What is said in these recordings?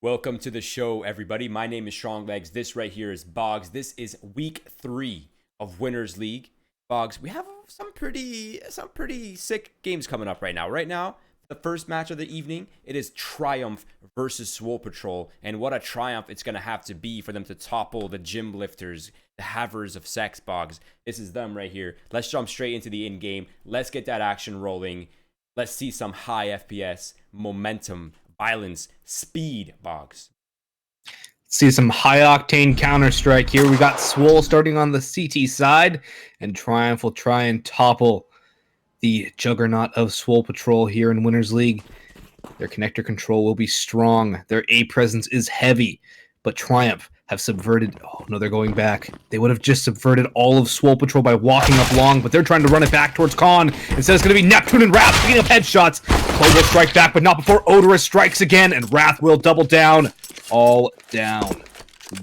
Welcome to the show, everybody. My name is Strong Legs. This right here is Boggs. This is week 3 of Winners League. Boggs, we have some pretty sick games coming up right now. Right now, the first match of the evening, it is Triumph versus Swole Partol. And what a triumph it's going to have to be for them to topple the gym lifters, the havers of sex, Boggs. This is them right here. Let's jump straight into the in-game. Let's get that action rolling. Let's see some high FPS, momentum, violence, speed, Boggs. See some high-octane Counter-Strike here. We got Swole starting on the CT side, and Triumph will try and topple the juggernaut of Swole Partol here in Winners League. Their connector control will be strong. Their A presence is heavy, but Triumph have subverted... Oh, no, they're going back. They would have just subverted all of Swole Partol by walking up long, but they're trying to run it back towards Khan. Instead, it's going to be Neptune and Wrath picking up headshots. Cole will strike back, but not before Odorous strikes again, and Wrath will double down. All down.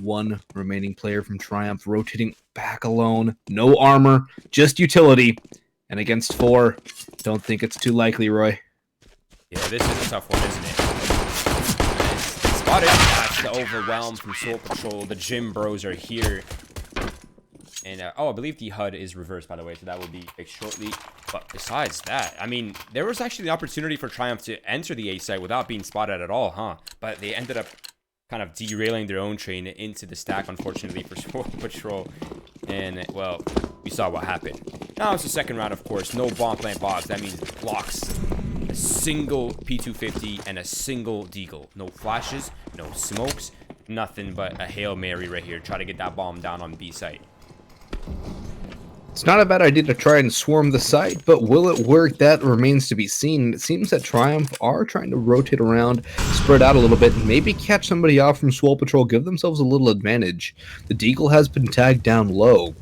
One remaining player from Triumph rotating back alone. No armor, just utility. And against 4, don't think it's too likely, Roy. Yeah, this is a tough one, isn't it? Spotted. That's the overwhelm from Swole Partol. The gym bros are here. And, I believe the HUD is reversed, by the way, so that will be fixed shortly. But besides that, I mean, there was actually the opportunity for Triumph to enter the A site without being spotted at all, huh? But they ended up kind of derailing their own train into the stack, unfortunately, for Swole Partol. And, well, we saw what happened. Now it's the second round, of course. No bomb plant Boggs. That means blocks. A single P250 and a single deagle. No flashes, no smokes, nothing but a Hail Mary right here. Try to get that bomb down on B site. It's not a bad idea to try and swarm the site, but will it work? That remains to be seen. It seems that Triumph are trying to rotate around, spread out a little bit, and maybe catch somebody off from Swole Partol, give themselves a little advantage. The Deagle has been tagged down low.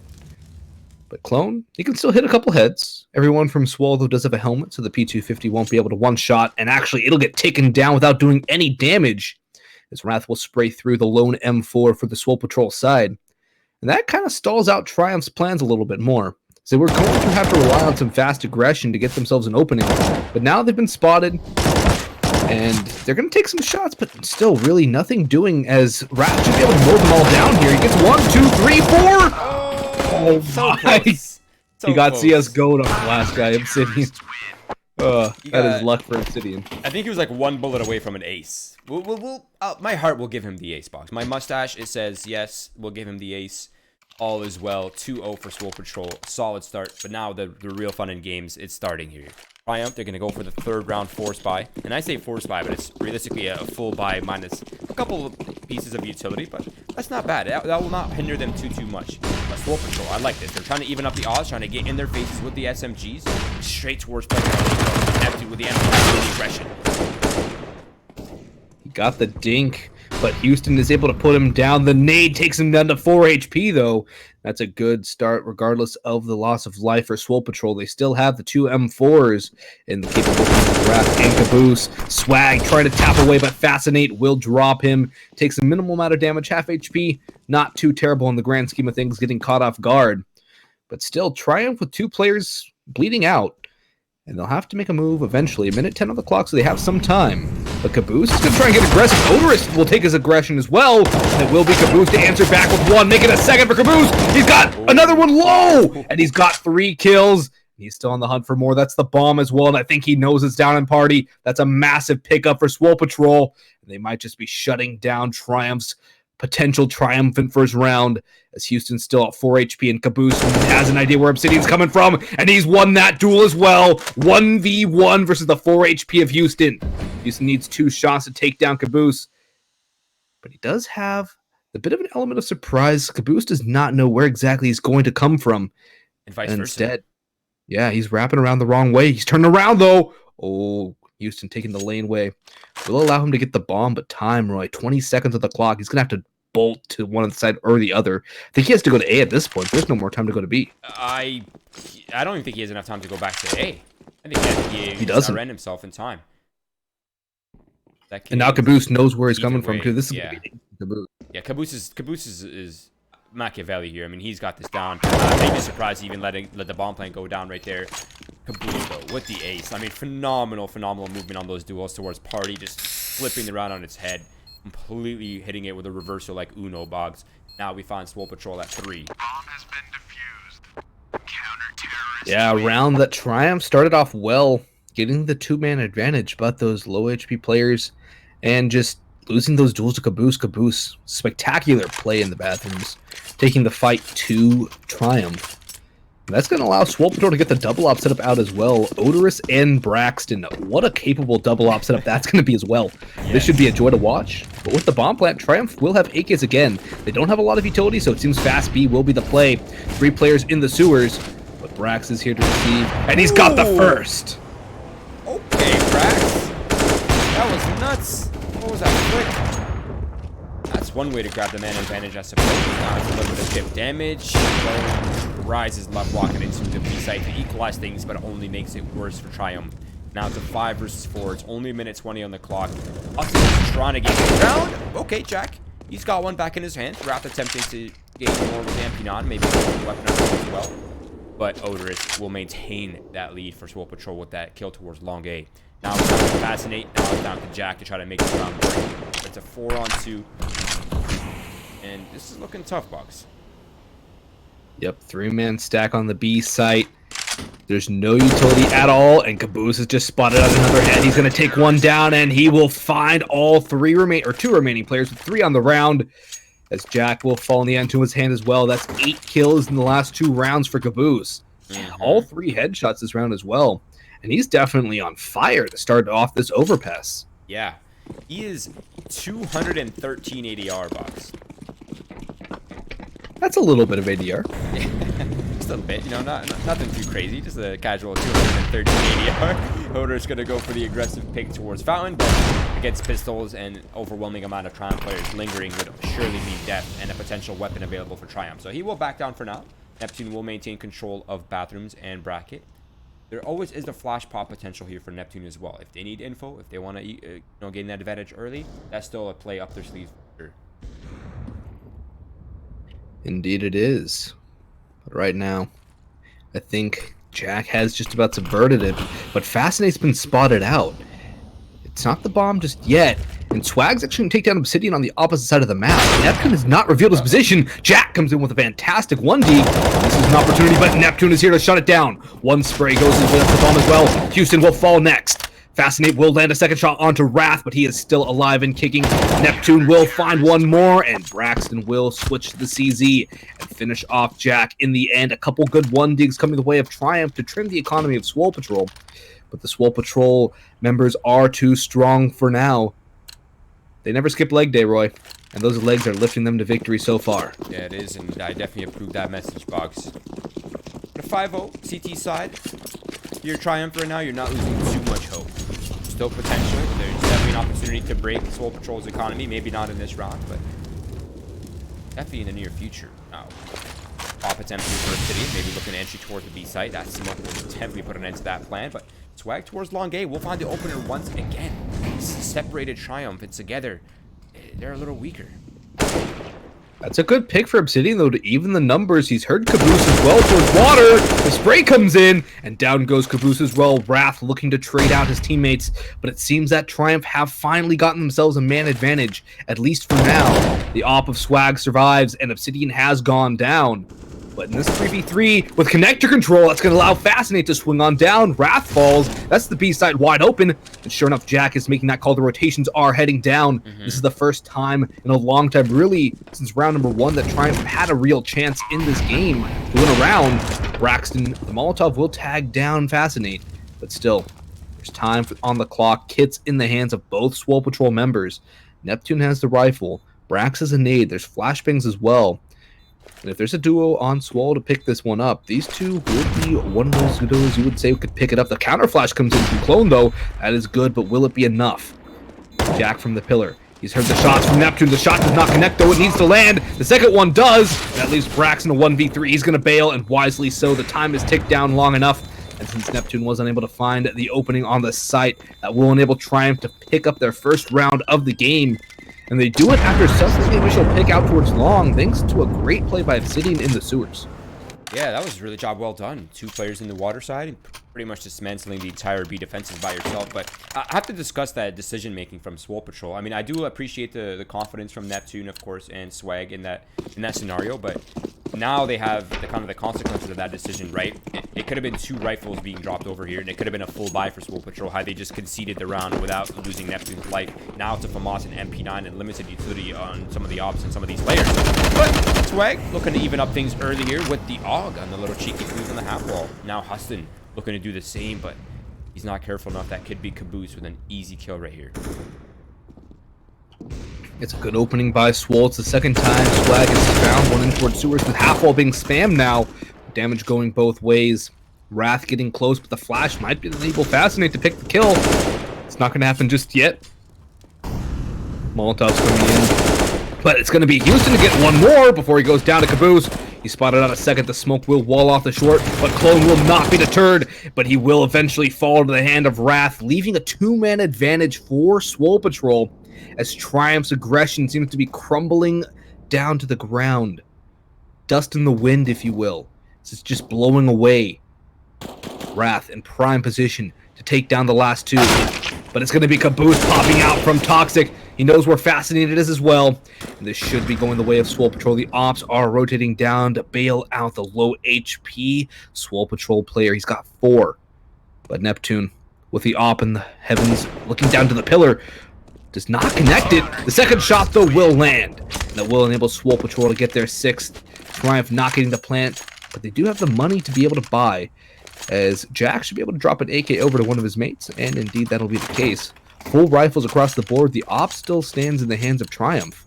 But Clone, he can still hit a couple heads. Everyone from Swole, though, does have a helmet, so the P250 won't be able to one-shot, and actually, it'll get taken down without doing any damage, as Wrath will spray through the lone M4 for the Swole Partol side. And that kind of stalls out Triumph's plans a little bit more. So we're going to have to rely on some fast aggression to get themselves an opening. But now they've been spotted, and they're going to take some shots, but still really nothing doing, as Wrath should be able to mow them all down here. He gets 1, 2, 3, 4! Oh So my! close. So He got close. CS gold on the last guy, Obsidian. That is luck for Obsidian. I think he was like one bullet away from an ace. My heart will give him the ace, Box. My mustache, it says yes, we'll give him the ace. All is well. 2-0 for Swole Partol. Solid start. But now the real fun in games, it's starting here. Triumph, they're going to go for the third round force buy. And I say force buy, but it's realistically a full buy minus a couple of pieces of utility. But that's not bad. That will not hinder them too much. But Swole Partol, I like this. They're trying to even up the odds, trying to get in their faces with the SMGs. Straight towards Neptune with the aggression. He got the dink, but Houston is able to put him down. The nade takes him down to 4 HP, though. That's a good start, regardless of the loss of life for Swole Partol. They still have the 2 M4s in the capability of Wrath and Caboose. Swag trying to tap away, but Fascinate will drop him. Takes a minimal amount of damage, half HP. Not too terrible in the grand scheme of things, getting caught off guard. But still, Triumph with 2 players bleeding out. And they'll have to make a move eventually. A minute 10 on the clock, so they have some time. But Caboose is going to try and get aggressive. Odorous will take his aggression as well. And it will be Caboose to answer back with 1. Make it a second for Caboose. He's got another one low. And he's got 3 kills. He's still on the hunt for more. That's the bomb as well. And I think he knows it's down in party. That's a massive pickup for Swole Partol. And they might just be shutting down Triumph's potential triumphant first round, as Houston's still at 4 HP, and Caboose has an idea where Obsidian's coming from, and he's won that duel as well. 1v1 versus the 4 HP of Houston. Houston needs 2 shots to take down Caboose, but he does have a bit of an element of surprise. Caboose does not know where exactly he's going to come from, And vice versa. Instead, yeah, he's wrapping around the wrong way. He's turning around, though. Oh, Houston taking the lane way. Will allow him to get the bomb, but time, Roy. 20 seconds on the clock. He's going to have to bolt to one side or the other. I think he has to go to A at this point. There's no more time to go to B. I don't even think he has enough time to go back to A. I think he doesn't. ran himself in time. And now Caboose knows where he's coming from, too. This is yeah. Caboose. Yeah, Caboose is Machiavelli here. I mean, he's got this down. I'd be surprised even let the bomb plane go down right there. Caboose, though, with the ace. I mean, phenomenal movement on those duels towards Party, just flipping the round on its head. completely hitting it with a reversal like Uno Boggs. Now we find Swole Partol at 3. Bomb has been defused. Counter-terrorist. Yeah, a round that Triumph started off well, getting the 2-man advantage, but those low HP players and just losing those duels to Caboose. Spectacular play in the bathrooms, taking the fight to Triumph. And that's going to allow Swole Partol to get the double op setup out as well. Odorous and Braxton. What a capable double op setup that's going to be as well. Yes. This should be a joy to watch. But with the bomb plant, Triumph will have AKs again. They don't have a lot of utility, so it seems Fast B will be the play. 3 players in the sewers, but Brax is here to receive, and he's got the first. Okay, Brax. That was nuts. What was that quick? That's one way to grab the man advantage, I suppose. Now it's a little bit of chip damage. Rise is left walking into the B site to equalize things, but it only makes it worse for Triumph. Now it's a 5 versus 4. It's only a minute 20 on the clock. Austin is trying to get it down. Okay, Jack. He's got one back in his hand. Wrath attempting to gain more with Ampinon, maybe a weapon as well. But Odorous will maintain that lead for Swole Partol with that kill towards Long A. Now it's down to Fascinate. Now it's down to Jack to try to make the round break. It's a 4-on-2. And this is looking tough, Boggs. Yep, 3-man stack on the B site. There's no utility at all, and Caboose has just spotted out another head. He's going to take one down, and he will find all 2 remaining players with 3 on the round, as Jack will fall in the end to his hand as well. That's 8 kills in the last 2 rounds for Caboose. All 3 headshots this round as well, and he's definitely on fire to start off this overpass. Yeah, he is 213 ADR, Boggs. That's a little bit of ADR. Just a little bit, you know, nothing too crazy. Just a casual 213 ADR. Hodor's going to go for the aggressive pick towards Fountain, but against pistols and overwhelming amount of Triumph players lingering would surely mean death and a potential weapon available for Triumph. So he will back down for now. Neptune will maintain control of bathrooms and bracket. There always is the flash pop potential here for Neptune as well. If they need info, if they want to gain that advantage early, that's still a play up their sleeve for sure. Indeed it is. But right now, I think Jack has just about subverted it, but Fascinate's been spotted out. It's not the bomb just yet, and Swag's actually going to take down Obsidian on the opposite side of the map. Neptune has not revealed his position. Jack comes in with a fantastic 1D. This is an opportunity, but Neptune is here to shut it down. One spray goes into the bomb as well. Houston will fall next. Fascinate will land a second shot onto Wrath, but he is still alive and kicking. Neptune will find one more, and Braxton will switch to the CZ and finish off Jack. In the end, a couple good 1Ds coming the way of Triumph to trim the economy of Swole Partol. But the Swole Partol members are too strong for now. They never skip leg day, Roy, and those legs are lifting them to victory so far. Yeah, it is, and I definitely approve that message, Boggs. The 5-0 CT side, you're Triumph right now. You're not losing too much hope. Still potential. There's definitely an opportunity to break Swole Partol's economy. Maybe not in this round, but definitely in the near future. Now, pop attempt for City, maybe looking at entry towards the B site. That smoke will definitely put an end to that plan, but Swag towards Long A. We'll find the opener once again. Separated Triumph and together, they're a little weaker. That's a good pick for Obsidian, though, to even the numbers. He's heard Caboose as well towards water. The spray comes in, and down goes Caboose as well. Wrath looking to trade out his teammates, but it seems that Triumph have finally gotten themselves a man advantage, at least for now. The op of Swag survives, and Obsidian has gone down. But in this 3v3, with connector control, that's going to allow Fascinate to swing on down. Wrath falls. That's the B side wide open. And sure enough, Jack is making that call. The rotations are heading down. This is the first time in a long time, really, since round number 1, that Triumph had a real chance in this game to win a round. Braxton, the Molotov will tag down Fascinate. But still, there's time on the clock. Kits in the hands of both Swole Partol members. Neptune has the rifle. Brax has a nade. There's flashbangs as well. And if there's a duo on Swole to pick this one up, these two would be one of those duos you would say could pick it up. The counter flash comes in from Clone, though. That is good, but will it be enough? Jack from the pillar. He's heard the shots from Neptune. The shot does not connect, though. It needs to land. The second one does. That leaves Braxton a 1v3. He's going to bail, and wisely so. The time is ticked down long enough. And since Neptune was unable to find the opening on the site, that will enable Triumph to pick up their first round of the game. And they do it after suffering the initial pick out towards Long, thanks to a great play by Obsidian in the sewers. Yeah, that was really job well done. 2 players in the water side, pretty much dismantling the entire B defensive by yourself. But I have to discuss that decision making from Swole Partol. I mean, I do appreciate the confidence from Neptune, of course, and Swag in that scenario. But now they have the kind of the consequences of that decision, right? It could have been 2 rifles being dropped over here, and it could have been a full buy for Swole Partol had they just conceded the round without losing Neptune's life. Now it's a FAMAS and MP9 and limited utility on some of the ops and some of these layers. But Swag looking to even up things early here with the AUG on the little cheeky clues on the half wall. Now Huston looking to do the same, but he's not careful enough. That could be caboose with an easy kill right here. It's a good opening by Swole. It's the second time Swag has found one in towards sewers with half wall being spammed now. Damage going both ways. Wrath getting close, but the flash might be able Fascinate to pick the kill. It's not going to happen just yet. Molotov's coming in. But it's going to be Houston to get one more before he goes down to caboose. He spotted out a second. The smoke will wall off the short, but Clone will not be deterred. But he will eventually fall to the hand of Wrath, leaving a 2-man advantage for Swole Partol, as Triumph's aggression seems to be crumbling down to the ground. Dust in the wind, if you will. This is just blowing away. Wrath in prime position to take down the last 2. But it's going to be Caboose popping out from Toxic. He knows where Fascinated is as well. And this should be going the way of Swole Partol. The ops are rotating down to bail out the low HP Swole Partol player. He's got 4. But Neptune, with the op in the heavens, looking down to the pillar, does not connect it. The second shot, though, will land. And that will enable Swole Partol to get their 6th. Triumph not getting the plant, but they do have the money to be able to buy, as Jack should be able to drop an AK over to one of his mates, and indeed that'll be the case. Full rifles across the board. The op still stands in the hands of Triumph,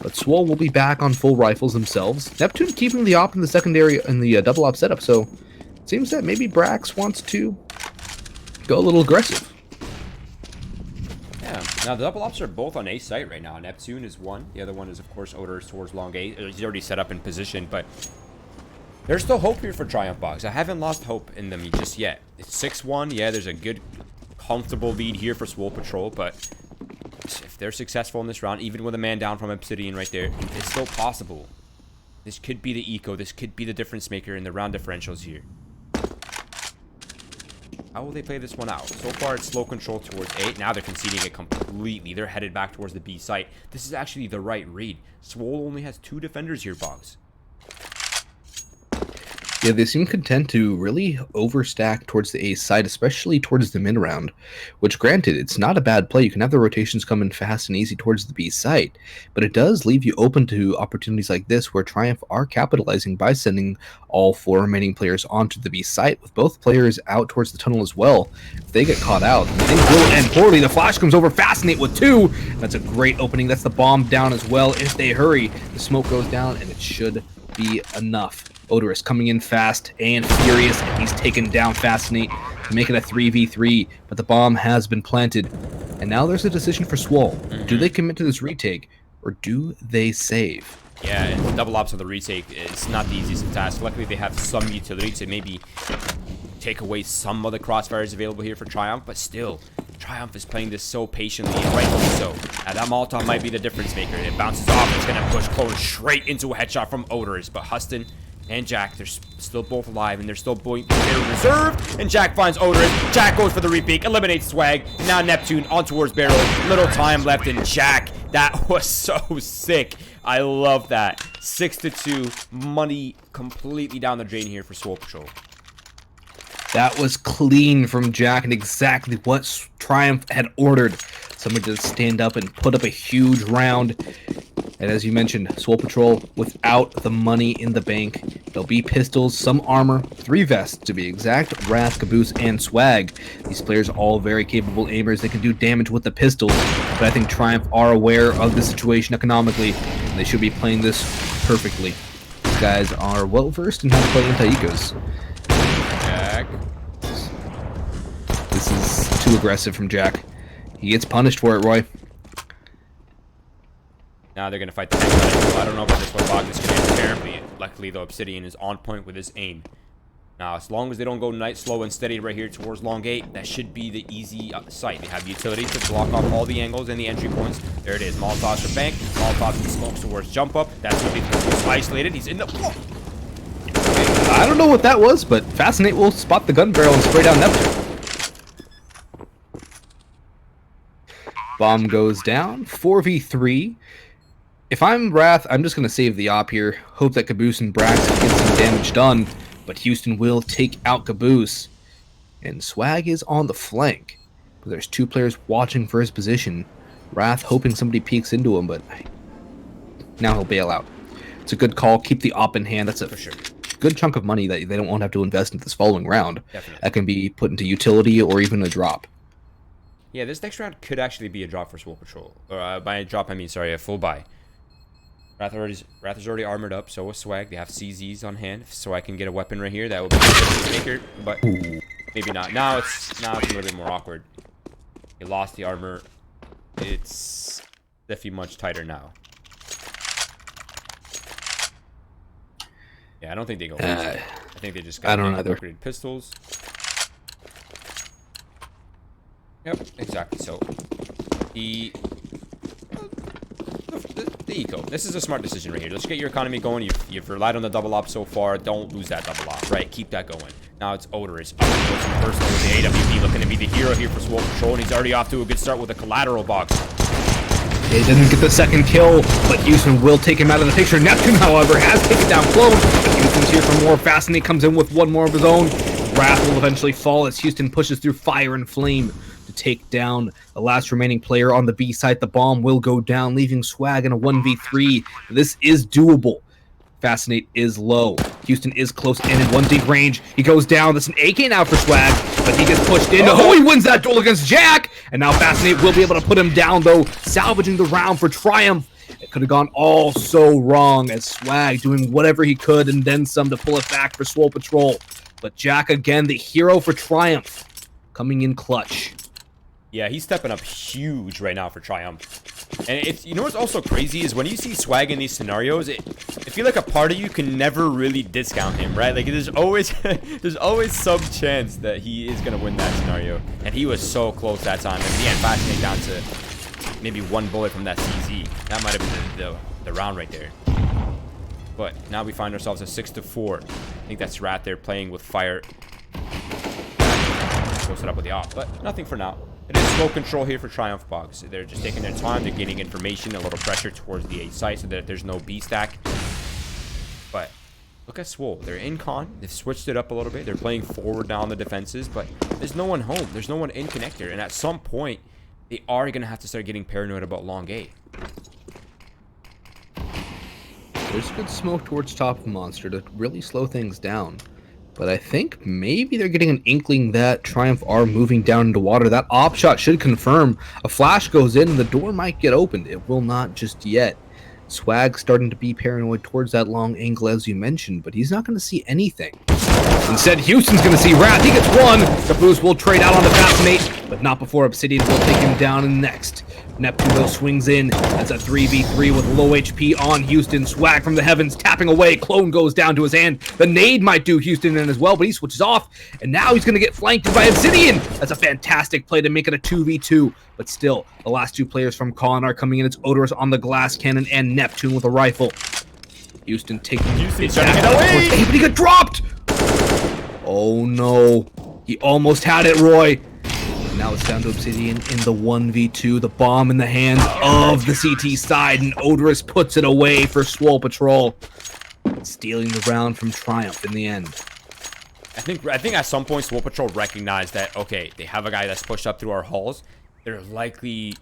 but Swole will be back on full rifles themselves. Neptune keeping the op in the secondary in the double op setup, so it seems that maybe Brax wants to go a little aggressive. Yeah, now the double ops are both on A site right now. Neptune is one. The other one is, of course, Odorous towards long A. He's already set up in position, but there's still hope here for Triumph Boggs. I haven't lost hope in them just yet. It's 6-1. Yeah, there's a good, comfortable lead here for Swole Partol, but if they're successful in this round, even with a man down from Obsidian right there, it's still possible. This could be the eco. This could be the difference maker in the round differentials here. How will they play this one out? So far, it's slow control towards A. Now they're conceding it completely. They're headed back towards the B site. This is actually the right read. Swole only has 2 defenders here, Boggs. Yeah, they seem content to really overstack towards the A side, especially towards the mid round, which granted, it's not a bad play. You can have the rotations come in fast and easy towards the B site, but it does leave you open to opportunities like this where Triumph are capitalizing by sending all 4 remaining players onto the B site, with both players out towards the tunnel as well. If they get caught out, things will end poorly. The flash comes over, Fascinate with 2. That's a great opening. That's the bomb down as well. If they hurry, the smoke goes down, and it should be enough. Odorous coming in fast and furious, and he's taken down Fascinate to make it a 3v3, but the bomb has been planted. And now there's a decision for Swole. Do they commit to this retake, or do they save? Yeah, and the double ops of the retake, it's not the easiest of tasks. Luckily, they have some utility to maybe take away some of the crossfires available here for Triumph, but still, Triumph is playing this so patiently, and rightfully so. Now, that Molotov might be the difference maker. It bounces off, it's going to push Clone straight into a headshot from Odorous, but Huston and Jack, they're still both alive, and they're still very reserved. And Jack finds Odorous. Jack goes for the repeat, eliminates Swag. Now Neptune on towards Barrel. Little time left in Jack. That was so sick. I love that. 6-2. Money completely down the drain here for Swole Partol. That was clean from Jack and exactly what Triumph had ordered. Somebody to stand up and put up a huge round. And as you mentioned, Swole Partol without the money in the bank. There'll be pistols, some armor, 3 vests to be exact, Wrath, Caboose, and Swag. These players are all very capable aimers. They can do damage with the pistols, but I think Triumph are aware of the situation economically, and they should be playing this perfectly. These guys are well versed in how to play anti-ecos. Jack. This is too aggressive from Jack. He gets punished for it, Roy. Now they're going to fight the heck. I don't know about this one. Boggs is going to end terribly. Luckily, the Obsidian is on point with his aim. Now, as long as they don't go nice, slow, and steady right here towards long gate, that should be the easy sight. They have utility to block off all the angles and the entry points. There it is. Molotovs for bank. Molotovs and smokes towards jump up. That's going to be isolated. He's in the... Okay. I don't know what that was, but Fascinate will spot the gun barrel and spray down Neptune. Bomb goes down. 4v3. If I'm Wrath, I'm just going to save the op here. Hope that Caboose and Brax can get some damage done. But Houston will take out Caboose. And Swag is on the flank. But there's 2 players watching for his position. Wrath hoping somebody peeks into him, but now he'll bail out. It's a good call. Keep the op in hand. That's a For sure. good chunk of money that they don't want to have to invest in this following round. Definitely. That can be put into utility or even a drop. Yeah, this next round could actually be a drop for Swole Partol. Or by a drop, I mean, sorry, a full buy. Wrath is already armored up, so is Swag. They have CZs on hand, so I can get a weapon right here. That will be a maker, but maybe not. Now it's a little bit more awkward. He lost the armor. It's definitely much tighter now. Yeah, I don't think they go. I think they just got upgraded pistols. Yep, exactly. So the eco. This is a smart decision right here. Let's get your economy going. You've relied on the double op so far. Don't lose that double op, right? Keep that going. Now it's Odorous. Personal with the AWP, looking to be the hero here for Swole Partol, and he's already off to a good start with a collateral box. He didn't get the second kill, but Houston will take him out of the picture. Neptune, however, has taken down Clone. Houston's here for more. Fascinate comes in with one more of his own. Wrath will eventually fall as Houston pushes through fire and flame to take down the last remaining player on the B site. The bomb will go down, leaving Swag in a 1v3. This is doable. Fascinate is low. Houston is close in 1 deep range. He goes down. That's an AK now for Swag, but he gets pushed in. Oh, he wins that duel against Jack! And now Fascinate will be able to put him down, though, salvaging the round for Triumph. It could have gone all so wrong as Swag doing whatever he could and then some to pull it back for Swole Partol. But Jack, again, the hero for Triumph, coming in clutch. Yeah, he's stepping up huge right now for Triumph. And it's, you know what's also crazy is when you see Swag in these scenarios, I feel like a part of you can never really discount him, right? Like there's always some chance that he is gonna win that scenario. And he was so close that time. And he had Fascinate down to maybe 1 bullet from that CZ. That might have been the round right there. But now we find ourselves at 6-4. I think that's Rat there playing with fire. Close it up with the op, but nothing for now. It is slow control here for Triumph Boggs. They're just taking their time. They're getting information, a little pressure towards the A site so that there's no B stack. But look at Swole. They're in con. They've switched it up a little bit. They're playing forward now on the defenses, but there's no one home. There's no one in connector. And at some point, they are going to have to start getting paranoid about long A. There's good smoke towards top of Monster to really slow things down. But I think maybe they're getting an inkling that Triumph are moving down into water. That op shot should confirm. A flash goes in and the door might get opened. It will not just yet. Swag starting to be paranoid towards that long angle as you mentioned, but he's not going to see anything. Instead, Houston's going to see Wrath. He gets one. Caboose will trade out on the Fascinate, but not before Obsidian will take him down in next. Neptune though swings in. That's a 3v3 with low HP on Houston. Swag from the heavens tapping away. Clone goes down to his hand. The nade might do Houston in as well, but he switches off, and now he's going to get flanked by Obsidian. That's a fantastic play to make it a 2v2, but still, the last 2 players from Con are coming in. It's Odorous on the glass cannon and Neptune with a rifle. Houston taking it back, but he got dropped. Oh no, he almost had it, Roy. Now it's down to Obsidian in the 1v2. The bomb in the hands of the CT side, and Odorous puts it away for Swole Partol, stealing the round from Triumph in the end. I think at some point Swole Partol recognized that, okay, they have a guy that's pushed up through our halls. They're likely,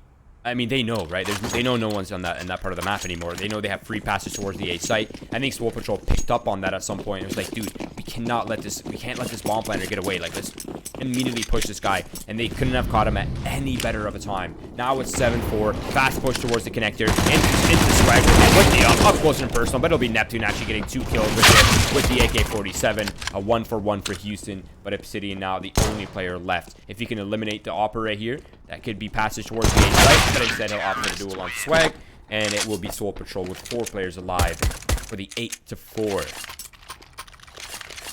I mean, they know, right? They know no one's in that part of the map anymore. They know they have free passes towards the A site. I think Swole Partol picked up on that at some point. It was like, dude, we can't let this bomb planter get away. Like, let's immediately push this guy. And they couldn't have caught him at any better of a time. Now it's 7-4. Fast push towards the connector. Into the Swag with the up close and personal. But it'll be Neptune actually getting 2 kills with the AK-47. A 1-for-1 for Houston. But Obsidian now the only player left. If he can eliminate the opera here, that could be passage towards the A site. But instead he'll opt for the duel on Swag. And it will be Swole Partol with 4 players alive for the 8-4.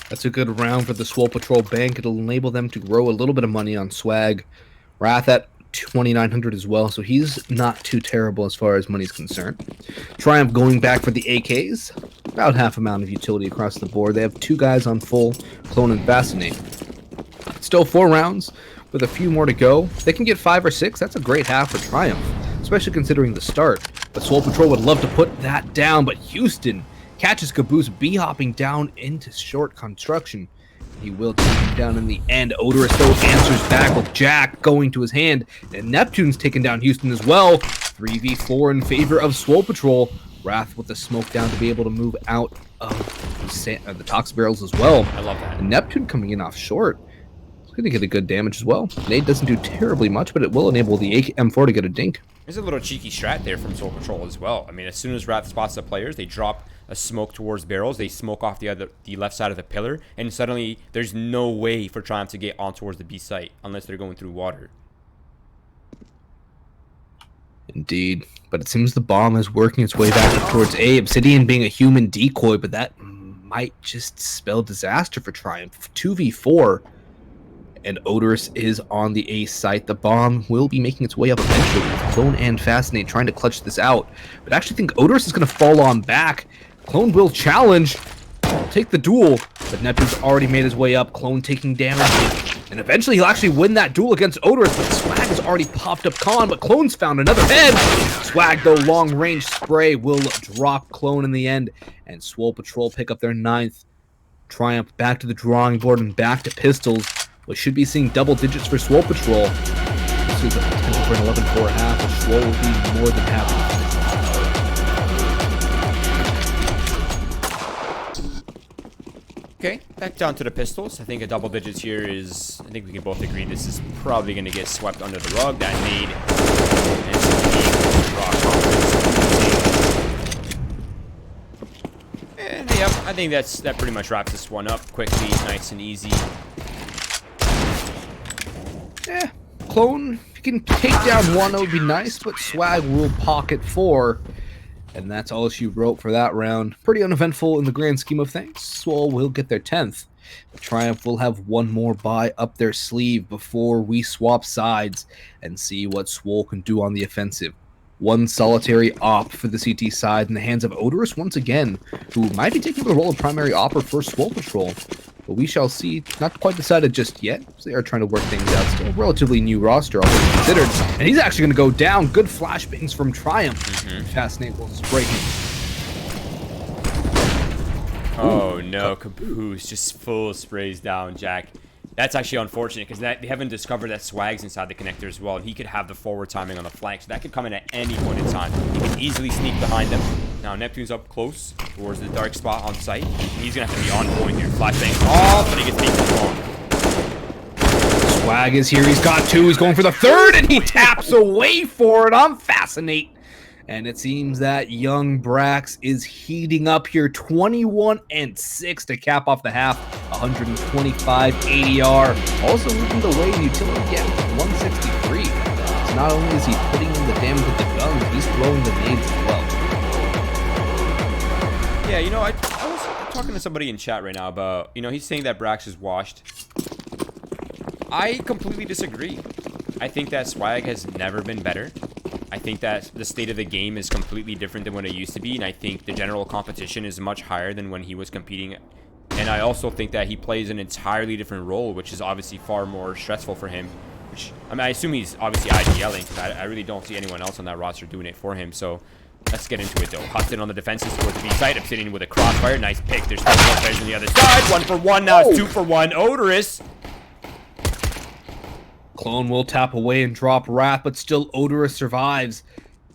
That's a good round for the Swole Partol bank. It'll enable them to grow a little bit of money on Swag. Wrath at 2,900 as well, so he's not too terrible as far as money's concerned. Triumph going back for the AKs, about half amount of utility across the board. They have 2 guys on full, Clone and Fascinate. Still 4 rounds, with a few more to go. They can get 5 or 6, that's a great half for Triumph, especially considering the start. But Swole Partol would love to put that down, but Houston catches Caboose B-hopping down into short construction. He will take him down in the end. Odorous, though, answers back with Jack going to his hand. And Neptune's taken down Houston as well. 3v4 in favor of Swole Partol. Wrath with the smoke down to be able to move out of the toxic barrels as well. I love that. And Neptune coming in off short. It's going to get a good damage as well. Nade doesn't do terribly much, but it will enable the M4 to get a dink. There's a little cheeky strat there from Swole Partol as well. I mean, as soon as Wrath spots the players, they drop a smoke towards barrels. They smoke off the left side of the pillar, and suddenly there's no way for Triumph to get on towards the B site unless they're going through water. Indeed, but it seems the bomb is working its way back towards A. Obsidian being a human decoy, but that might just spell disaster for Triumph. 2v4, and Odorous is on the A site. The bomb will be making its way up eventually with Clone and Fascinate trying to clutch this out. But I actually think Odorous is going to fall on back. Clone will challenge, take the duel, but Neptune's already made his way up. Clone taking damage, and eventually he'll actually win that duel against Odorous, but Swag has already popped up Khan, but Clone's found another head. Swag, though, long-range spray will drop Clone in the end, and Swole Partol pick up their 9th. Triumph back to the drawing board and back to pistols. We should be seeing double digits for Swole Partol. This is a potential for an 11-4 half, which Swole will be more than happy. Okay, back down to the pistols. I think a double digits here is, I think we can both agree this is probably going to get swept under the rug. That nade and yep, I think that pretty much wraps this one up quickly, nice and easy. Yeah, Clone, if you can take down 1, that would be nice, but Swag will pocket 4. And that's all she wrote for that round. Pretty uneventful in the grand scheme of things. Swole will get their 10th. Triumph will have one more buy up their sleeve before we swap sides and see what Swole can do on the offensive. One solitary op for the CT side in the hands of Odorous once again, who might be taking the role of primary opper for Swole Partol. But we shall see. Not quite decided just yet. So they are trying to work things out. Still a relatively new roster, all things considered. And he's actually going to go down. Good flashbangs from Triumph. Fascinate will spray him. Oh no, Caboose just full sprays down Jack. That's actually unfortunate because they haven't discovered that Swag's inside the connector as well. And he could have the forward timing on the flank. So that could come in at any point in time. He can easily sneak behind them. Now Neptune's up close towards the dark spot on site. He's going to have to be on point here. Flashbang off, but he gets beat wrong. Swag is here. He's got 2. He's going for the 3rd, and he taps away for it on Fascinate. And it seems that young Brax is heating up here. 21-6 to cap off the half. 125 ADR. Also moving the way in utility again with 163. So not only is he putting in the damage with the guns, he's throwing the nades as well. Yeah, you know, I was talking to somebody in chat right now about, you know, he's saying that Brax is washed. I completely disagree. I think that Swag has never been better. I think that the state of the game is completely different than what it used to be, and I think the general competition is much higher than when he was competing. And I also think that he plays an entirely different role, which is obviously far more stressful for him. Which, I mean, I assume he's obviously IGLing, because I really don't see anyone else on that roster doing it for him. So let's get into it, though. Huston on the defensive towards the B side. Obsidian with a crossfire. Nice pick. There's 4 players on the other side. 1 for 1. Now it's 2 for 1. Odorous. Clone will tap away and drop Wrath, but still Odorous survives.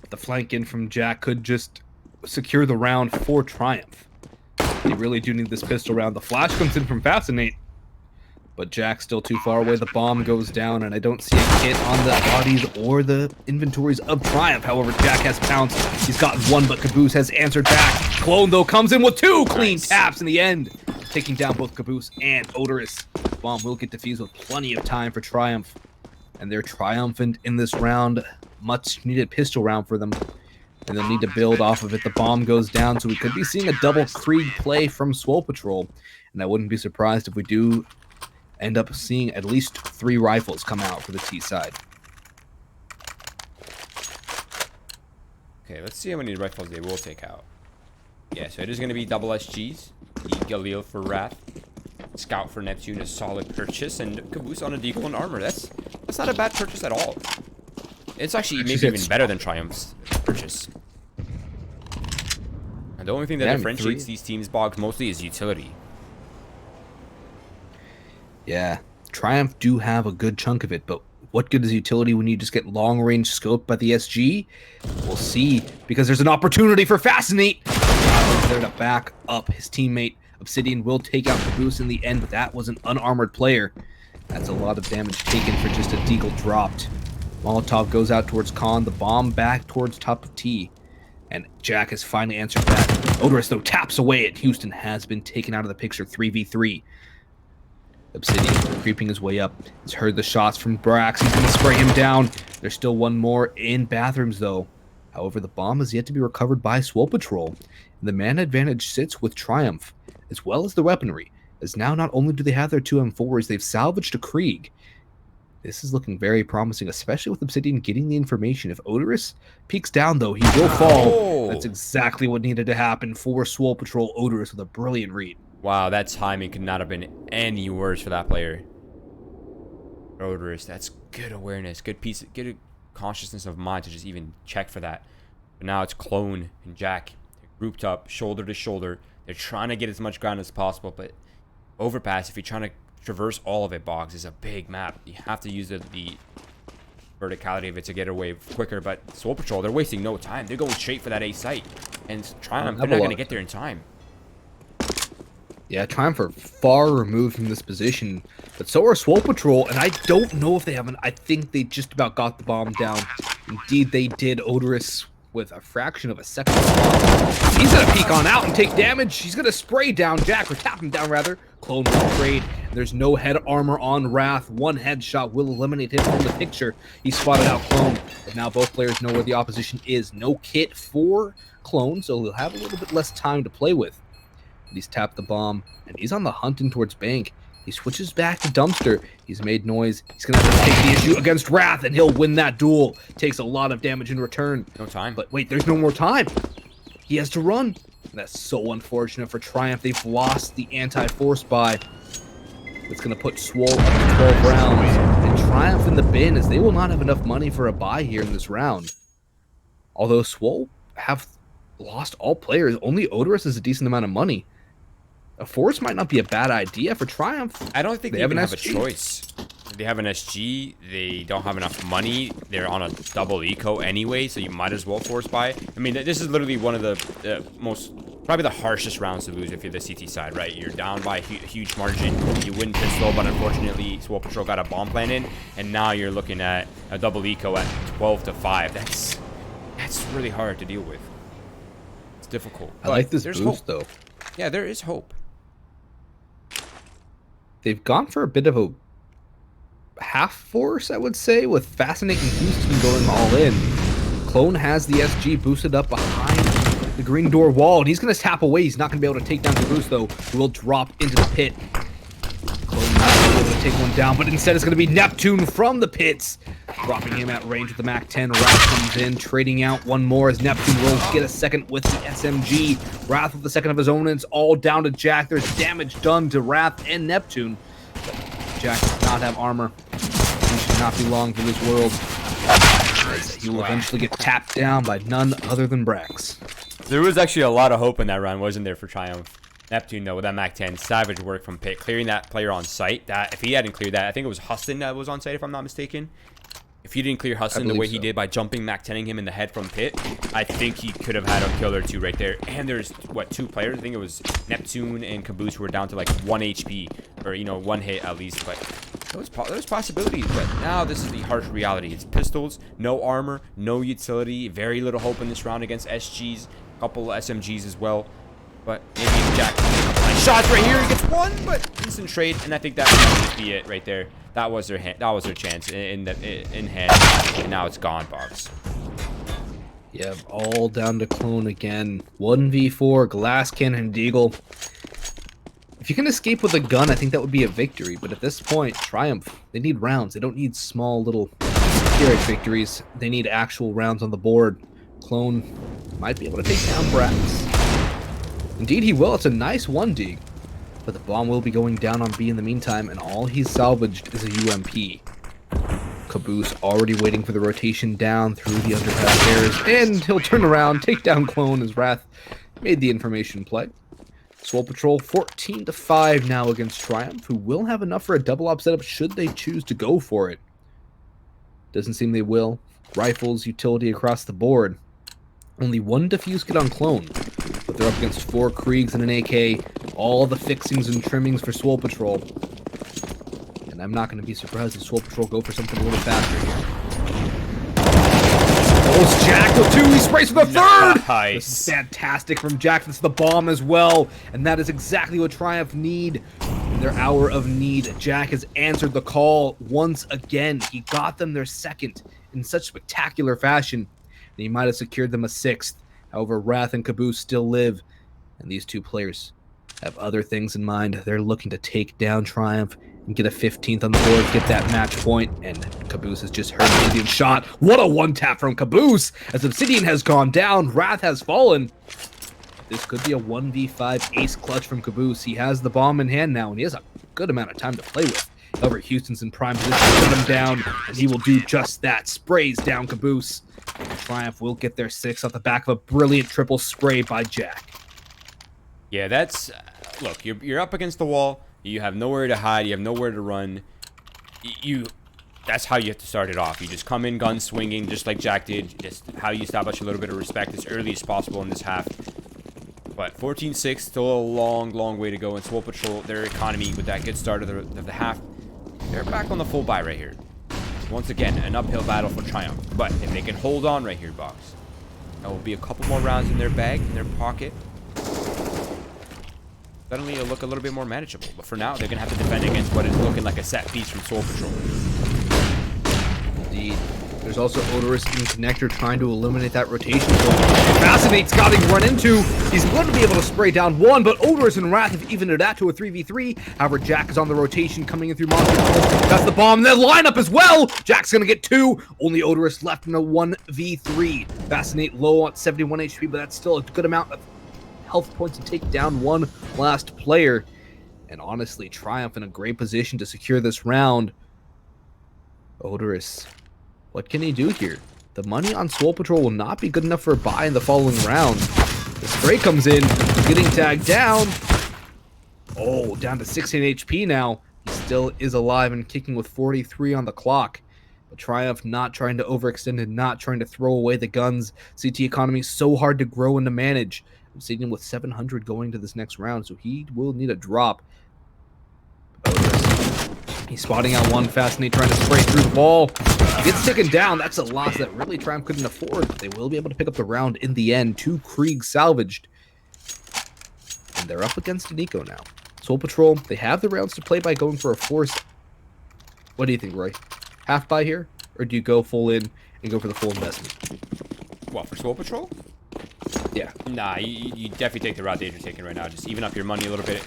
But the flank in from Jack could just secure the round for Triumph. They really do need this pistol round. The flash comes in from Fascinate, but Jack's still too far away. The bomb goes down, and I don't see a hit on the bodies or the inventories of Triumph. However, Jack has pounced. He's gotten 1, but Caboose has answered back. Clone, though, comes in with 2 clean taps in the end, taking down both Caboose and Odorous. Bomb will get defused with plenty of time for Triumph. And they're triumphant in this round. Much needed pistol round for them. And they'll need to build off of it. The bomb goes down, so we could be seeing a double Krieg play from Swole Partol. And I wouldn't be surprised if we do end up seeing at least 3 rifles come out for the T side. Okay, let's see how many rifles they will take out. Yeah, so it is going to be double SGs. The Galil for Wrath. Scout for Neptune, a solid purchase. And Caboose on a Deagle and armor. That's not a bad purchase at all. It's actually maybe even better than Triumph's purchase. And the only thing that differentiates these teams, Boggs, mostly is utility. Yeah, Triumph do have a good chunk of it, but what good is utility when you just get long-range scoped by the SG? We'll see, because there's an opportunity for Fascinate. There to back up his teammate. Obsidian will take out Caboose in the end, but that was an unarmored player. That's a lot of damage taken for just a Deagle dropped. Molotov goes out towards Khan, the bomb back towards top of T. And Jack has finally answered back. Odorous, though, taps away at Houston, has been taken out of the picture 3v3. Obsidian creeping his way up. He's heard the shots from Brax. He's going to spray him down. There's still one more in bathrooms, though. However, the bomb is yet to be recovered by Swole Partol. And the man advantage sits with Triumph, as well as the weaponry, as now not only do they have their 2 M4s, they've salvaged a Krieg. This is looking very promising, especially with Obsidian getting the information. If Odorous peeks down, though, he will fall. That's exactly what needed to happen for Swole Partol. Odorous with a brilliant read. Wow, that timing could not have been any worse for that player. Odorous, that's good awareness, good consciousness of mind to just even check for that. But now it's Clone and Jack. They're grouped up, shoulder to shoulder. They're trying to get as much ground as possible, but Overpass, if you're trying to traverse all of it, Boggs, is a big map. You have to use the verticality of it to get away quicker, but Swole Partol, they're wasting no time. They're going straight for that A site. And Triumph, they're not going to get there in time. Yeah, Triumph are far removed from this position, but so are Swole Partol, and I don't know if they have I think they just about got the bomb down. Indeed, they did. Odorous with a fraction of a second. He's going to peek on out and take damage. He's going to spray down Jack, or tap him down, rather. Clone will trade. There's no head armor on Wrath. One headshot will eliminate him from the picture. He spotted out Clone, but now both players know where the opposition is. No kit for Clone, so he'll have a little bit less time to play with. He's tapped the bomb, and he's on the hunting towards Bank. He switches back to Dumpster. He's made noise. He's going to take the issue against Wrath, and he'll win that duel. Takes a lot of damage in return. No time. But wait, there's no more time. He has to run. And that's so unfortunate for Triumph. They've lost the anti-force buy. It's going to put Swole up to 12 rounds. And Triumph in the bin, as they will not have enough money for a buy here in this round. Although Swole have lost all players, only Odorous is a decent amount of money. A force might not be a bad idea for Triumph. I don't think they even have a choice. They have an SG. They don't have enough money. They're on a double eco anyway, so you might as well force buy. I mean, this is literally one of the probably the harshest rounds to lose if you're the CT side, right? You're down by a huge margin. You win pistol, but unfortunately, Swole Partol got a bomb plan in, and now you're looking at a double eco at 12-5. That's really hard to deal with. It's difficult. I like this boost, hope, though. Yeah, there is hope. They've gone for a bit of a half force, I would say, with Fascinating Houston going all in. Clone has the SG boosted up behind the green door wall, and he's going to tap away. He's not going to be able to take down the boost, though. He will drop into the pit. Clone not able to take one down, but instead it's going to be Neptune from the pits, dropping him at range with the MAC-10. Wrath comes in, trading out one more as Neptune will get a second with the SMG. Wrath with the second of his own, and it's all down to Jack. There's damage done to Wrath and Neptune. But Jack does not have armor. He should not be long for this world. He will eventually get tapped down by none other than Brax. There was actually a lot of hope in that run, wasn't there, for Triumph? Neptune, though, with that MAC-10, savage work from Pit, clearing that player on site. That if he hadn't cleared that, I think it was Huston that was on site, if I'm not mistaken. If he didn't clear Huston the way he did by jumping MAC-10ing him in the head from Pit, I think he could have had a kill or two right there. And there's, what, 2 players? I think it was Neptune and Caboose who were down to like 1 HP, or, you know, 1 hit at least. But those possibilities. But now this is the harsh reality. It's pistols, no armor, no utility, very little hope in this round against SGs, a couple SMGs as well. But maybe Jack can get a couple nice shots right here. He gets one, but instant trade, and I think that might just be it right there. That was their hand. That was their chance in hand, and now it's gone, Boggs. Yeah, all down to Clone again. 1v4, Glass Cannon, Deagle. If you can escape with a gun, I think that would be a victory. But at this point, Triumph, they need rounds. They don't need small little Pyrrhic victories. They need actual rounds on the board. Clone might be able to take down Brax. Indeed, he will. It's a nice 1D. But the bomb will be going down on B in the meantime, and all he's salvaged is a UMP. Caboose already waiting for the rotation down through the underpass stairs, and he'll turn around, take down Clone as Wrath made the information play. Swole Partol 14-5 now against Triumph, who will have enough for a double op setup should they choose to go for it. Doesn't seem they will. Rifles, utility across the board. Only one defuse kit on Clone, but they're up against 4 Kriegs and an AK, all the fixings and trimmings for Swole Partol. And I'm not going to be surprised if Swole Partol go for something a little faster here. Oh, it's Jack with 2, he sprays for the third! Nice. This is fantastic from Jack, that's the bomb as well, and that is exactly what Triumph need in their hour of need. Jack has answered the call once again. He got them their second in such spectacular fashion, and he might have secured them a 6th. However, Wrath and Caboose still live, and these two players have other things in mind. They're looking to take down Triumph and get a 15th on the board, get that match point, and Caboose has just heard an Indian shot. What a one-tap from Caboose! As Obsidian has gone down, Wrath has fallen. This could be a 1v5 ace clutch from Caboose. He has the bomb in hand now, and he has a good amount of time to play with. However, Houston's in prime position to put him down, and he will do just that. Sprays down Caboose. Triumph will get their 6 off the back of a brilliant triple spray by Jack. Yeah, that's... look, you're up against the wall. You have nowhere to hide. You have nowhere to run. That's how you have to start it off. You just come in gun swinging, just like Jack did. Just how you establish a little bit of respect as early as possible in this half. But 14-6, still a long, long way to go. And Swole Partol, their economy with that good start of the half, they're back on the full buy right here. Once again, an uphill battle for Triumph. But if they can hold on right here, Boggs, that will be a couple more rounds in their bag, in their pocket. Suddenly it'll look a little bit more manageable. But for now, they're going to have to defend against what is looking like a set piece from Swole Partol. Indeed. There's also Odorous in Connector trying to eliminate that rotation point. Fascinate's got him run into. He's going to be able to spray down 1, but Odorous and Wrath have evened that to a 3v3. However, Jack is on the rotation coming in through Monster Control. That's the bomb. And then lineup as well. Jack's going to get 2. Only Odorous left in a 1v3. Fascinate low on 71 HP, but that's still a good amount of health points to take down one last player. And honestly, Triumph in a great position to secure this round. Odorous, what can he do here? The money on Swole Partol will not be good enough for a buy in the following round. The spray comes in, getting tagged down. Oh, down to 16 HP now. He still is alive and kicking with 43 on the clock. But Triumph not trying to overextend and not trying to throw away the guns. CT economy so hard to grow and to manage. Obsidian with 700 going to this next round, so he will need a drop. He's spotting out 1. Fascinate trying to spray through the ball. He gets taken down. That's a loss that really Triumph couldn't afford, but they will be able to pick up the round in the end. 2 Krieg salvaged. And they're up against Nico now. Swole Partol, they have the rounds to play by going for a force. What do you think, Roy? Half buy here? Or do you go full in and go for the full investment? What, for Swole Partol? Yeah. Nah, you definitely take the route that you're taking right now. Just even up your money a little bit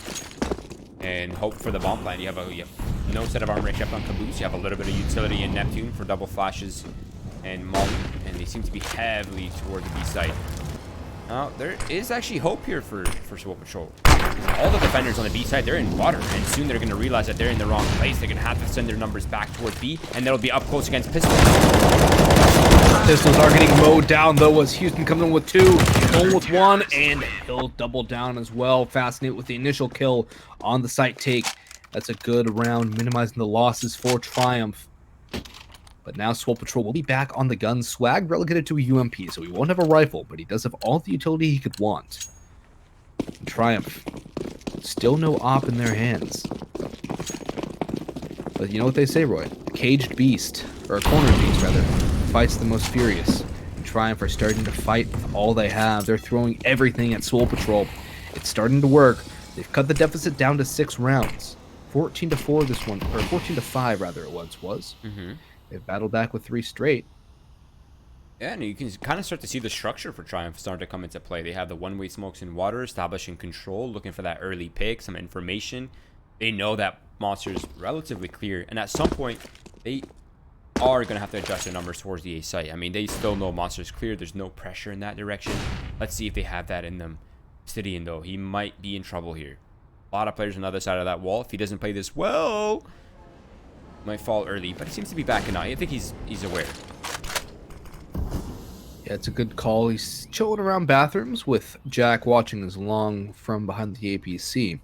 and hope for the bomb plan. You have no set of armor except on Caboose. You have a little bit of utility in Neptune for double flashes and Molly, and they seem to be heavily toward the B site. Now, there is actually hope here for Swole Partol. All the defenders on the B side, they're in water, and soon they're going to realize that they're in the wrong place. They're going to have to send their numbers back towards B, and that'll be up close against Pistols. Pistols are getting mowed down, though, as Houston comes in with 2, Clone with 1, and he'll double down as well. Fascinate with the initial kill on the site take. That's a good round, minimizing the losses for Triumph. But now Swole Partol will be back on the gun. Swag relegated to a UMP, so he won't have a rifle, but he does have all the utility he could want. And Triumph, still no op in their hands. But you know what they say, Roy? A caged beast, or a cornered beast, rather, fights the most furious. And Triumph are starting to fight with all they have. They're throwing everything at Swole Partol. It's starting to work. They've cut the deficit down to 6 rounds. 14-4 this one, or 14-5 rather it once was. They've battled back with 3 straight. Yeah, and you can kind of start to see the structure for Triumph starting to come into play. They have the one-way smokes in water, establishing control, looking for that early pick, some information. They know that monster is relatively clear, and at some point, they are going to have to adjust their numbers towards the A site. I mean, they still know Monster's clear. There's no pressure in that direction. Let's see if they have that in them. Obsidian, though, he might be in trouble here. A lot of players on the other side of that wall. If he doesn't play this well, might fall early. But he seems to be backing out. I think he's aware. Yeah, it's a good call. He's chilling around bathrooms with Jack watching his long from behind the APC.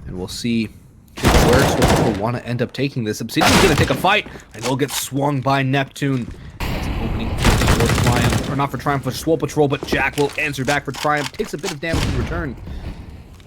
And we'll see where Swole will want to end up taking this. Obsidian's going to take a fight, and he'll get swung by Neptune. That's an opening for Triumph, or not for Triumph, for Swole Partol, but Jack will answer back for Triumph. Takes a bit of damage in return,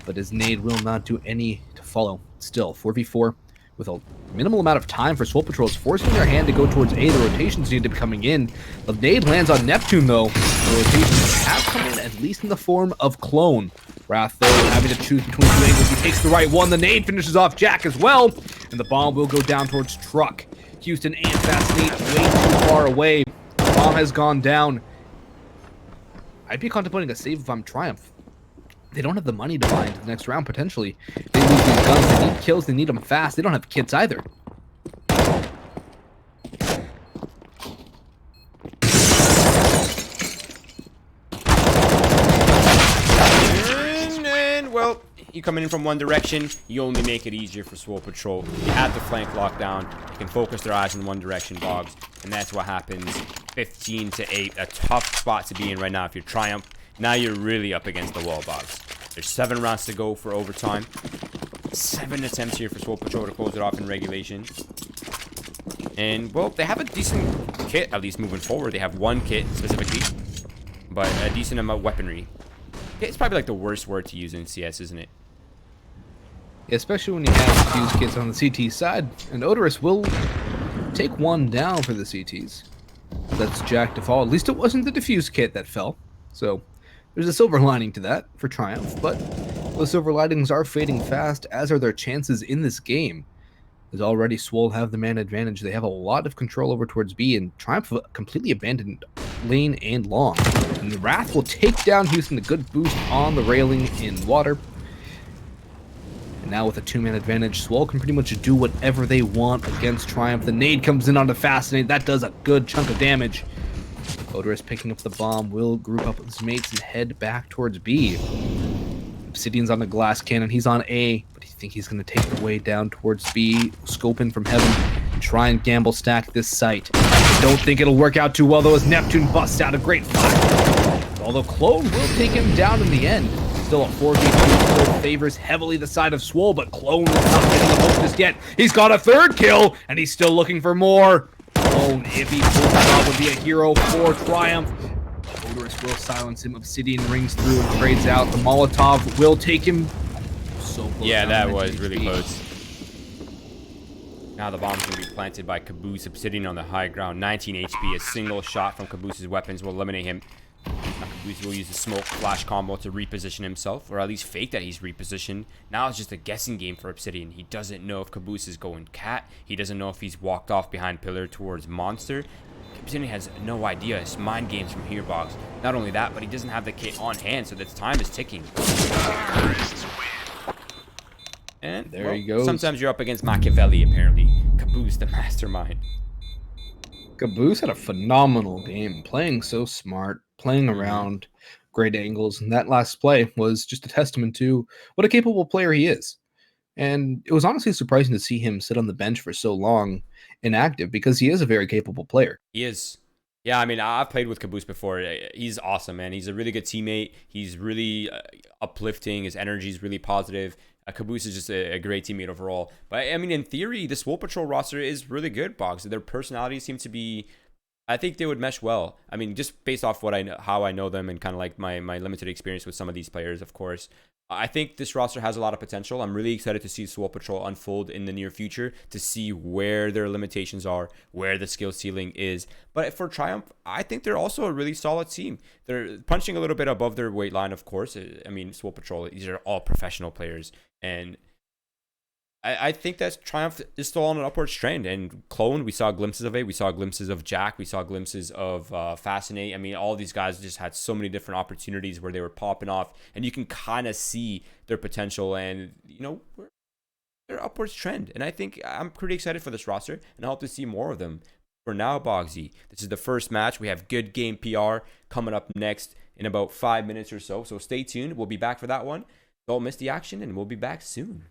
but his nade will not do any to follow. Still, 4v4 with a minimal amount of time for Swole Partol. Is forcing their hand to go towards A. The rotations need to be coming in. The nade lands on Neptune, though. The rotations have come in, at least in the form of Clone. Wrath, though, having to choose between two angles. He takes the right one. The nade finishes off Jack as well. And the bomb will go down towards Truck. Houston and Fascinate way too far away. The bomb has gone down. I'd be contemplating a save if I'm Triumph. They don't have the money to buy into the next round, potentially. They lose these guns. They need kills. They need them fast. They don't have kits either. Well, you coming in from one direction, you only make it easier for Swole Partol. You have the flank lockdown. You can focus their eyes in one direction, Boggs, and that's what happens. 15-8, a tough spot to be in right now if you're Triumph. Now you're really up against the wall, Boggs. There's 7 rounds to go for overtime. 7 attempts here for Swole Partol to close it off in regulation. And, well, they have a decent kit, at least moving forward. They have one kit, specifically, but a decent amount of weaponry. It's probably like the worst word to use in CS, isn't it? Especially when you have diffuse kits on the CT side. And Odorous will take one down for the CTs. That's Jack to fall. At least it wasn't the diffuse kit that fell. So there's a silver lining to that for Triumph. But those silver linings are fading fast, as are their chances in this game. As already Swole have the man advantage. They have a lot of control over towards B, and Triumph completely abandoned lane and long. And the Wrath will take down Houston, a good boost on the railing in water. And now with a 2-man advantage, Swole can pretty much do whatever they want against Triumph. The nade comes in on the Fascinate. That does a good chunk of damage. Odorous picking up the bomb will group up with his mates and head back towards B. Obsidian's on the glass cannon. He's on A, but I think he's going to take the way down towards B, scoping from heaven, and try and gamble stack this site. I don't think it'll work out too well, though, as Neptune busts out a great fight. Although Clone will take him down in the end. Still a 4v2, still favors heavily the side of Swole, but Clone is not getting the hook just yet. He's got a 3rd kill, and he's still looking for more. Clone, if he pulls it off, would be a hero for Triumph. Odorous will silence him. Obsidian rings through and trades out. The Molotov will take him so close. Yeah, that was really close. Now the bomb's going to be planted by Caboose. Obsidian on the high ground. 19 HP. A single shot from Caboose's weapons will eliminate him. Now Caboose will use the smoke flash combo to reposition himself, or at least fake that he's repositioned. Now it's just a guessing game for Obsidian. He doesn't know if Caboose is going cat. He doesn't know if he's walked off behind pillar towards monster. Obsidian has no idea. It's mind games from here, Boggs. Not only that, but he doesn't have the kit on hand, so that time is ticking. And there he goes. Sometimes you're up against Machiavelli, apparently. Caboose, the mastermind. Caboose had a phenomenal game, playing so smart, playing around great angles, and that last play was just a testament to what a capable player he is. And it was honestly surprising to see him sit on the bench for so long inactive, because he is a very capable player. He is. Yeah, I mean, I've played with Caboose before. He's awesome, man. He's a really good teammate. He's really uplifting. His energy is really positive. Caboose is just a great teammate overall. But, I mean, in theory, the Swole Partol roster is really good, Boggs. Their personalities seem to be... I think they would mesh well. I mean, just based off what I know, how I know them, and kind of like my limited experience with some of these players, of course. I think this roster has a lot of potential. I'm really excited to see Swole Partol unfold in the near future, to see where their limitations are, where the skill ceiling is. But for Triumph, I think they're also a really solid team. They're punching a little bit above their weight line, of course. I mean, Swole Partol, these are all professional players. And I think that Triumph is still on an upward trend. And Clone, we saw glimpses of it. We saw glimpses of Jack. We saw glimpses of Fascinate. I mean, all these guys just had so many different opportunities where they were popping off. And you can kind of see their potential. And, you know, their upwards trend. And I think I'm pretty excited for this roster, and I hope to see more of them. For now, Boggsy, this is the first match. We have Good Game PR coming up next in about 5 minutes or so. So stay tuned. We'll be back for that one. Don't miss the action, and we'll be back soon.